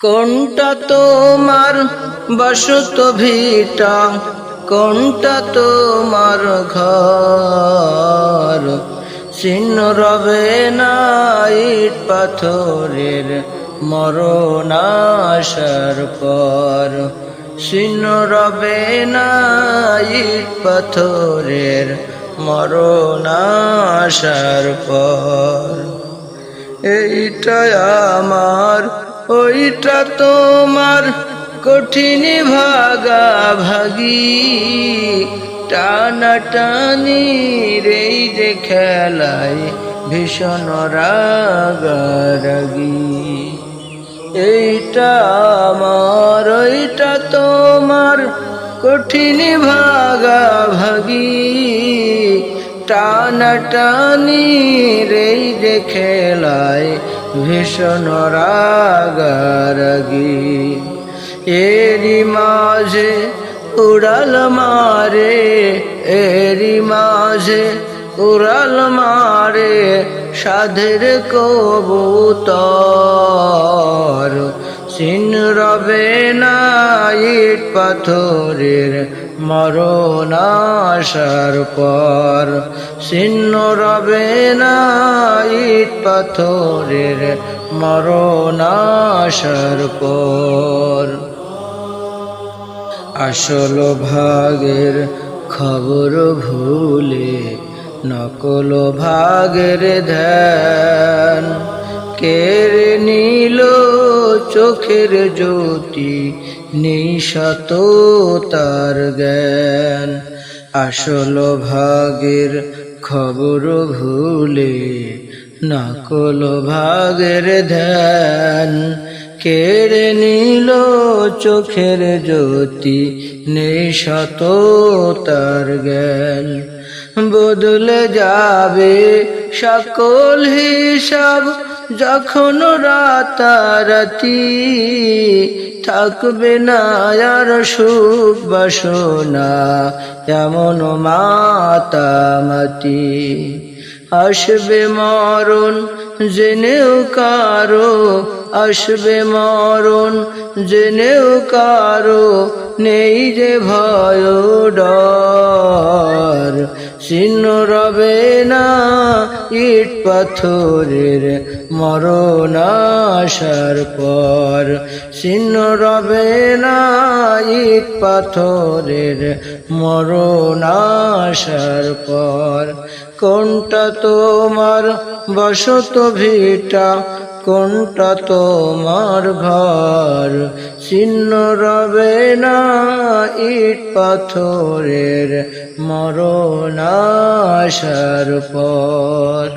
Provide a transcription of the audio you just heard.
কোনটা তোমার বসত ভিটা, কোনটা তোমার ঘর? চিহ্ন রবে না ইট পাথরের মরণ আসার পর। চিহ্ন রবে না ইট পাথরের মরণ আসার পর। এইটা আমার ওইটা তোমার, কঠিন ভাগাভাগি, টানাটানি এই যে খেলায় ভীষণ রাগারাগি। এইটা আমার ওইটা তোমার, কঠিন ভাগাভাগি, টানাটানি এই যে খেলায় ভীষণ রাগারাগি। এরি মাঝে উড়াল মারে, এরি মাঝে উড়াল মারে সাধের কবুতর। চিহ্ন রবে না ইট পাথরের মরণ আসার পর। চিহ্ন রবে না ইট পাথরের মরণ আসার পর। আসল ভাগের খবর ভুলে নকল ভাগের ধ্যান, কেড়ে নিল চোখের জ্যোতি নিশত তার জ্ঞান। আসল ভাগের খবর ভুলে নকল ভাগের ধ্যান, কেড়ে নিল চোখের জ্যোতি নিশত তার জ্ঞান। বদলে যাবে সকল হিসাব যখন রাতারাতি, থাকবে না আর সুখ বাসনা এমন মাতামাতি। আসবে মরণ জেনেও কারো, আসবে মরণ জেনেও কারো নেই যে ভয় ডর। চিহ্ন রবে না ইট পাথরের মরণ আসার পর। চিহ্ন রবে না ইট পাথরের মরণ আসার পর। কোনটা তোমার বসত ভিটা, কোনটা তোমার ঘর? চিহ্ন রবে না ইট পাথরের মরণ আসার পর।